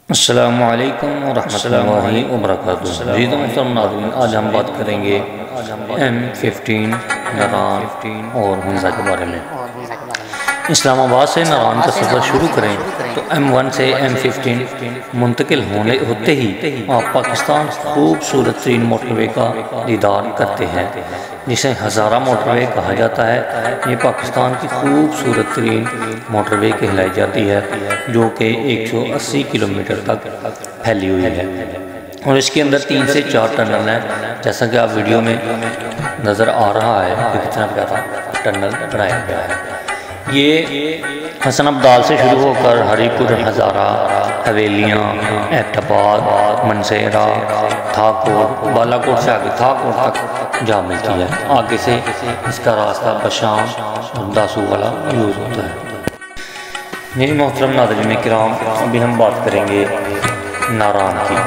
السلام علیکم ورحمۃ اللہ وبرکاتہ۔ عزیز و محترم ناظرین، آج ہم بات کریں گے M15 ناران اور حمزہ کے بارے میں۔ اسلام آباد سے ناران کا سفر شروع کریں تو M1 سے M15 منتقل ہوتے ہی آپ پاکستان خوبصورت ترین موٹر وے کا دیدار کرتے ہیں، جسے ہزارہ موٹر وے کہا جاتا ہے۔ یہ پاکستان کی خوبصورت ترین موٹر وے کہلائی جاتی ہے، جو کہ 180 کلومیٹر تک پھیلی ہوئی ہے، اور اس کے اندر 3 سے 4 ٹنل ہیں، جیسا کہ آپ ویڈیو میں نظر آ رہا ہے کہ کتنا پیارا ٹنل بنایا گیا ہے۔ یہ حسن عبدال سے شروع ہو کر ہری پور، ہزارہ، حویلیاں، ایبٹ آباد، منسیرہ، تھاکوٹ، بالا کوٹ سے آگے تھاکوٹ تک جا ملتی ہے۔ آگے سے اس کا راستہ بشام اور داسو والا یوز ہوتا ہے۔ میری محترم ناظرین کرام، ابھی ہم بات کریں گے ناران کی۔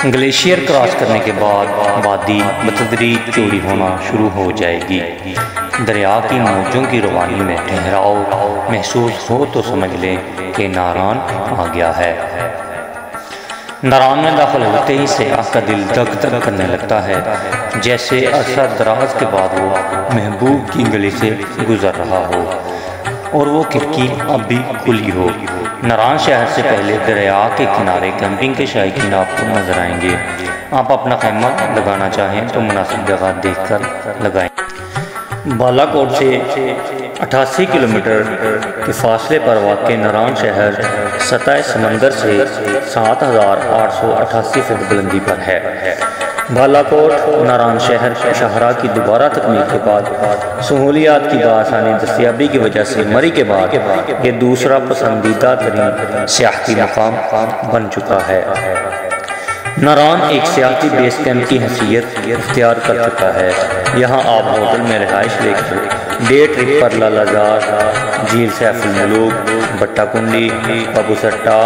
گلیشیئر کراس کرنے کے بعد وادی بتدریج چوڑی ہونا شروع ہو جائے گی۔ دریا کی موجوں کی روانی میں ٹھہراؤ محسوس ہو تو سمجھ لیں کہ ناران آ گیا ہے۔ ناران میں داخل ہوتے ہی سیاح کا دل دھک دھک کرنے لگتا ہے، جیسے عرصہ دراز کے بعد وہ محبوب کی گلی سے گزر رہا ہو اور وہ کھڑکی اب بھی کھلی ہو۔ ناران شہر سے پہلے دریا کے کنارے کیمپنگ کے شائقین آپ کو نظر آئیں گے۔ آپ اپنا خیمہ لگانا چاہیں تو مناسب جگہ دیکھ کر لگائیں۔ بالا کوٹ سے 88 کلومیٹر کے فاصلے پر واقع ناران شہر سطح سمندر سے 7888 فٹ بلندی پر ہے۔ بالا کوٹ ناران شہر شاہراہ کی دوبارہ تکمیل کے بعد سہولیات کی بآسانی دستیابی کی وجہ سے مری کے بعد یہ دوسرا پسندیدہ ترین سیاحتی مقام بن چکا ہے۔ ناران ایک سیاحتی بیس کیمپ کی حیثیت اختیار کر چکا ہے۔ یہاں آپ ہوٹل میں رہائش لے کر ڈے ٹرپ پر لالا زار، جھیل سیف الملوک، بٹا کنڈی، بابو سٹا،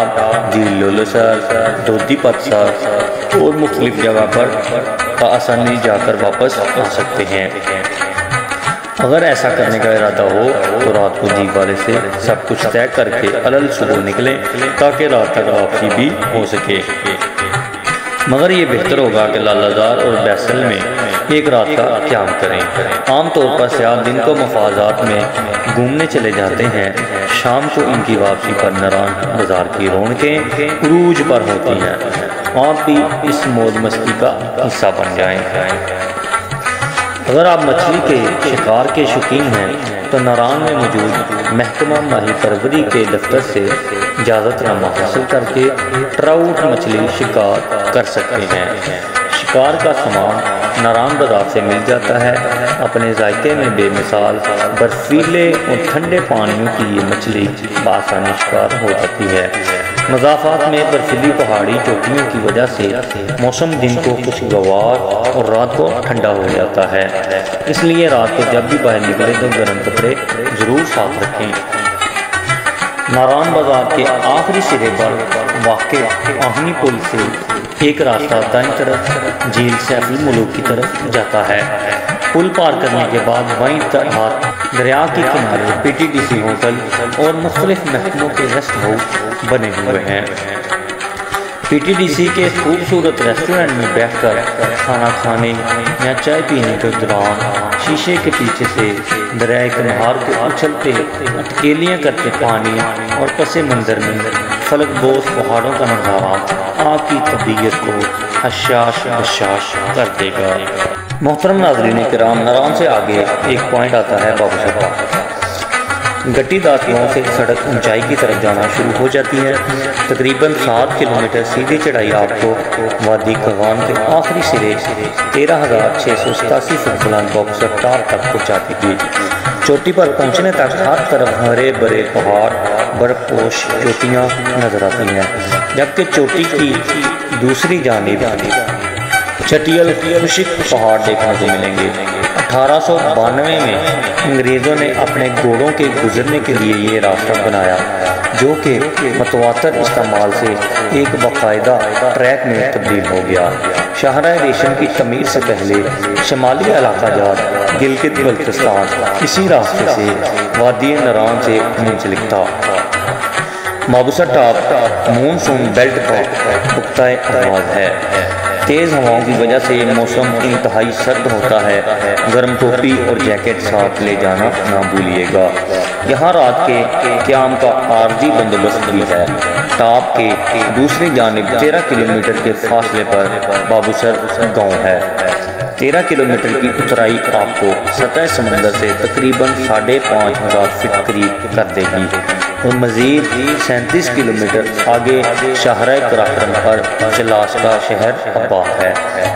جھیل لولوسر، دودھی پتسر اور مختلف جگہ پر آسانی جا کر واپس آ سکتے ہیں۔ اگر ایسا کرنے کا ارادہ ہو تو رات کو دیگ والے سے سب کچھ طے کر کے علل صبح نکلیں تاکہ رات تک واپسی بھی ہو سکے، مگر یہ بہتر ہوگا کہ لالا زار اور بیسل میں ایک رات کا قیام کریں۔ عام طور پر سیاح دن کو مفاضات میں گھومنے چلے جاتے ہیں، شام کو ان کی واپسی پر ناران بازار کی رونقیں عروج پر ہوتی ہیں۔ آپ بھی اس موج مستی کا حصہ بن جائیں۔ اگر آپ مچھلی کے شکار کے شوقین ہیں تو ناران میں موجود محکمہ ماہی پروری کے دفتر سے اجازت نامہ حاصل کر کے ٹراؤٹ مچھلی شکار کر سکتے ہیں۔ شکار کا سامان ناران بازار سے مل جاتا ہے۔ اپنے ذائقے میں بے مثال برفیلے اور ٹھنڈے پانیوں کی یہ مچھلی بآسانی شکار ہو جاتی ہے۔ مضافات میں برفیلی پہاڑی چوٹیوں کی وجہ سے موسم دن کو خوشگوار اور رات کو ٹھنڈا ہو جاتا ہے، اس لیے رات کو جب بھی باہر نکلے تو گرم کپڑے ضرور ساتھ رکھیں۔ ناران بازار کے آخری سرے پر واقع آہنی پل سے ایک راستہ دائیں طرف جھیل سیف الملوک کی طرف جاتا ہے۔ پل پار کرنے کے بعد بائیں طرف دریا کے کنارے PTDC ہوٹل اور مختلف محکموں کے ریسٹ ہاؤس بنے ہوئے ہیں۔ PTDC کے خوبصورت ریسٹورنٹ میں بیٹھ کر کھانا کھانے یا چائے پینے کے دوران شیشے کے پیچھے سے دریائے کنہار کو اچھلتے اٹکیلیاں کرتے پانی اور پس منظر میں فلک بوس پہاڑوں کا نظارہ آپ کی طبیعت کو حشاش بشاش کر دے گا۔ محترم ناظرین کرام، ناران سے آگے ایک پوائنٹ آتا ہے بابو سٹا۔ گٹی داتیوں سے سڑک اونچائی کی طرف جانا شروع ہو جاتی ہے۔ تقریباً 7 کلومیٹر سیدھی چڑھائی آپ کو وادی کغان کے آخری سرے 13,687 فٹ بلند بابو سٹا تک پہنچاتی گی۔ چوٹی پر پہنچنے تک ہر طرف ہرے بھرے پہاڑ، برف پوش چوٹیاں نظر آتی ہیں، جبکہ چوٹی کی دوسری جانب چٹیل خشک پہاڑ دیکھنے کو ملیں گے۔ 1892 میں انگریزوں نے اپنے گھوڑوں کے گزرنے کے لیے یہ راستہ بنایا، جو کہ متواتر استعمال سے ایک باقاعدہ ٹریک میں تبدیل ہو گیا۔ شاہراہ ریشم کی تعمیر سے پہلے شمالی علاقہ جات گلگت بلتستان اسی راستے سے وادی ناران سے منسلک تھا۔ مابوسا ٹاپ مونسون بیلٹ کا پختہ آغاز ہے۔ تیز ہواؤں کی وجہ سے موسم انتہائی سرد ہوتا ہے، گرم ٹوپی اور جیکٹ ساتھ لے جانا نہ بھولیے گا۔ یہاں رات کے قیام کا عارضی بندوبست بھی ہے۔ ٹاپ کے دوسری جانب 13 کلومیٹر کے فاصلے پر بابوسر گاؤں ہے۔ 13 کلومیٹر کی اترائی آپ کو سطح سمندر سے تقریباً 5,500 فٹ قریب کر دے گی اور مزید 37 کلومیٹر آگے شاہراہ قراقرم پر چلاس کا شہر آباد ہے۔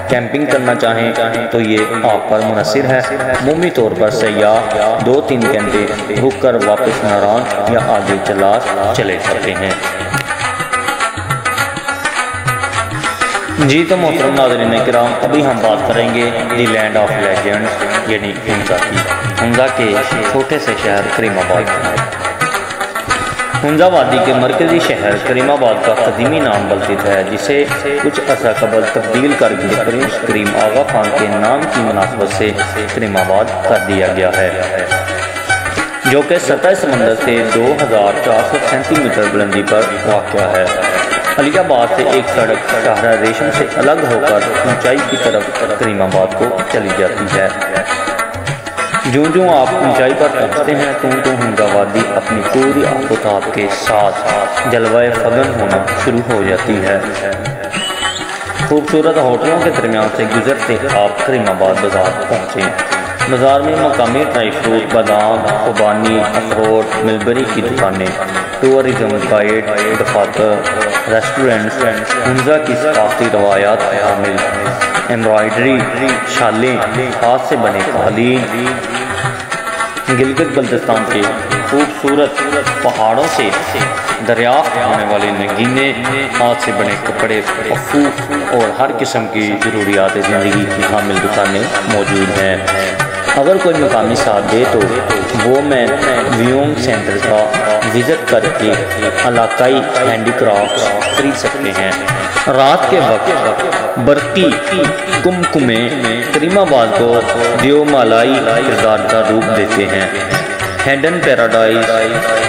کیمپنگ کرنا چاہیں تو یہ آپ پر منحصر ہے۔ عمومی طور پر سیاح 2-3 گھنٹے رک کر واپس ناران یا آگے چلاس چلے جاتے ہیں۔ جی تو محترم ناظرین کرام، ابھی ہم بات کریں گے دی لینڈ آف لیجنڈ یعنی ہنزا کی، ہنزا کے چھوٹے سے شہر کریم آباد کی۔ ہنزا وادی کے مرکزی شہر کریم آباد کا قدیمی نام بلتیت ہے، جسے کچھ عرصہ قبل تبدیل کر کے پرنس کریم آغا خان کے نام کی مناسبت سے کریم آباد کر دیا گیا ہے، جو کہ سطح سمندر سے 2400 سینٹی میٹر بلندی پر واقع ہے۔ علی آباد سے ایک سڑک شاہراہ ریشم سے الگ ہو کر اونچائی کی طرف کریم آباد کو چلی جاتی ہے۔ جوں آپ اونچائی پر پہنچتے ہیں تو ہنزا وادی اپنی پوری آفتاب کے ساتھ جلوہ فگن ہونا شروع ہو جاتی ہے۔ خوبصورت ہوٹلوں کے درمیان سے گزرتے آپ کریم آباد بازار پہنچے۔ بازار میں مقامی ڈرائی فروٹ، بادام، خوبانی، اخروٹ، ملبری کی دکانیں، ٹورزم گائیڈ، دفاتر، ریسٹورنٹس، ہنزا کی ثقافتی روایات حامل ایمبرائڈری، شالیں، ہاتھ سے بنے قالین، گلگت بلتستان کے خوبصورت پہاڑوں سے دریافت ہونے والے نگینے، ہاتھ سے بنے کپڑے، پفو اور ہر قسم کی ضروریات زندگی کی حامل دکانیں موجود ہیں۔ اگر کوئی مقامی ساتھ دے تو وہ میں ویونگ سینٹر کا وزٹ کر کے علاقائی ہینڈی کرافٹس خرید سکتے ہیں۔ رات کے وقت برقی کمکمے کریم آباد کو دیومالائی کردار کا روپ دیتے ہیں۔ ہیڈن پیراڈائز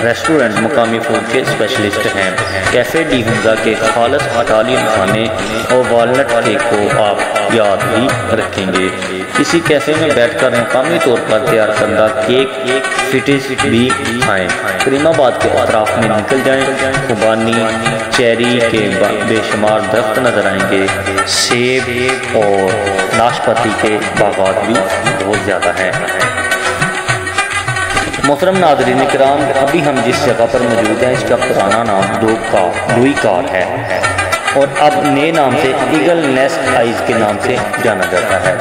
ریسٹورنٹ مقامی فوڈ کے اسپیشلسٹ ہیں۔ کیفے ڈی ہنزا کے خالص اٹالین کھانے اور والنٹ کیک کو آپ یاد ہی رکھیں گے۔ اسی کیفے میں بیٹھ کر مقامی طور پر تیار کردہ کیک فٹس بھی کھائیں۔ کریم آباد کے اطراف میں نکل جائیں، خوبانی، چیری کے بے شمار درخت نظر آئیں گے۔ سیب اور ناشپاتی کے باغات بھی بہت زیادہ ہیں۔ محترم ناظرین کرام، ابھی ہم جس جگہ پر موجود ہیں اس کا پرانا نام دوئی کار ہے اور اب نئے نام سے ایگل نیسٹ آئیز کے نام سے جانا جاتا ہے۔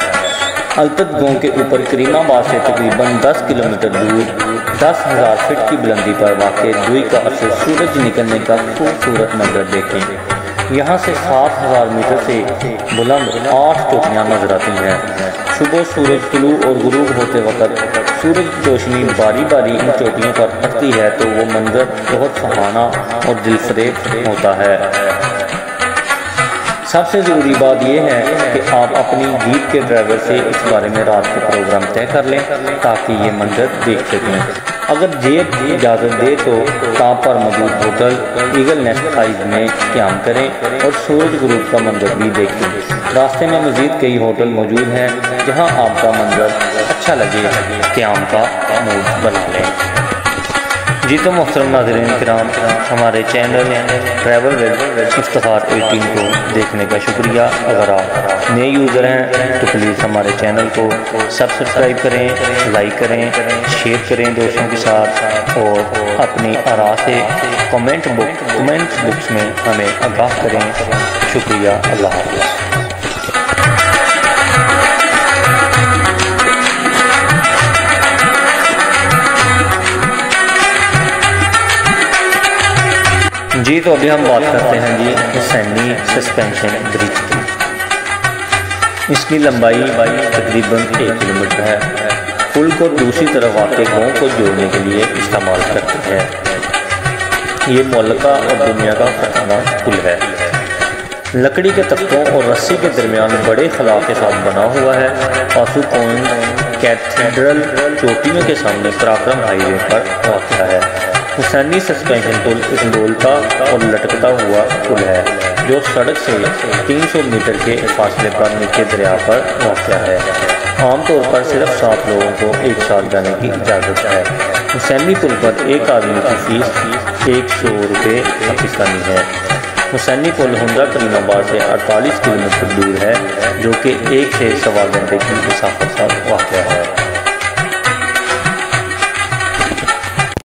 التت گاؤں کے اوپر کریم آباد سے تقریباً 10 کلومیٹر دور 10,000 فٹ کی بلندی پر واقع دوئی کار سے سورج نکلنے کا خوبصورت منظر دیکھیں۔ یہاں سے 7,000 میٹر سے بلند 8 چوٹیاں نظر آتی ہیں۔ صبح سورج طلوع اور غروب ہوتے وقت سورج کی روشنی باری باری ان چوٹیوں پر پڑتی ہے تو وہ منظر بہت سہانا اور دلفریب ہوتا ہے۔ سب سے ضروری بات یہ ہے کہ آپ اپنی جیپ کے ڈرائیور سے اس بارے میں رات کا پروگرام طے کر لیں تاکہ یہ منظر دیکھ سکیں۔ اگر جیب اجازت دے تو ٹاپ پر موجود ہوٹل ایگل نیسٹ آئیز میں قیام کریں اور سورج غروب کا منظر بھی دیکھیں۔ راستے میں مزید کئی ہوٹل موجود ہیں جہاں آپ کا منظر اچھا لگے، قیام کا موڈ بنا لیں۔ جی تو محترم ناظرین کرام، ہمارے چینل ٹریول ود افتخار 18 کو دیکھنے کا شکریہ۔ اگر آپ نئے یوزر ہیں تو پلیز ہمارے چینل کو سبسکرائب کریں، لائک کریں، شیئر کریں دوستوں کے ساتھ اور اپنی آراء سے کمنٹ بکس میں ہمیں آگاہ کریں۔ شکریہ، اللہ حافظ۔ جی تو ابھی ہم بات کرتے ہیں جی حسینی سسپینشن برج کی۔ اس کی لمبائی تقریباً 1 کلومیٹر ہے۔ پل کو دوسری طرف واقع گاؤں کو جوڑنے کے لیے استعمال کرتے ہیں۔ یہ معلقہ اور دنیا کا پہلا پل ہے۔ لکڑی کے تختوں اور رسی کے درمیان بڑے خلا کے ساتھ بنا ہوا ہے۔ پاسو کوئن کیتھیڈرل چوٹیوں کے سامنے قراقرم ہائی وے پر واقع ہے۔ حسینی سسپینشن پل ایک ڈولتا اور لٹکتا ہوا پل ہے جو سڑک سے 300 میٹر کے فاصلے پر نیچے دریا پر واقع ہے۔ عام طور پر صرف 7 لوگوں کو ایک ساتھ جانے کی اجازت ہے۔ حسینی پل پر ایک آدمی کی فیس 100 روپے پاکستانی ہے۔ حسینی پل ہنڈا کریم آباد سے 48 کلومیٹر دور ہے جو کہ 1 سے 1.25 گھنٹے کی مسافت پر واقع ہے۔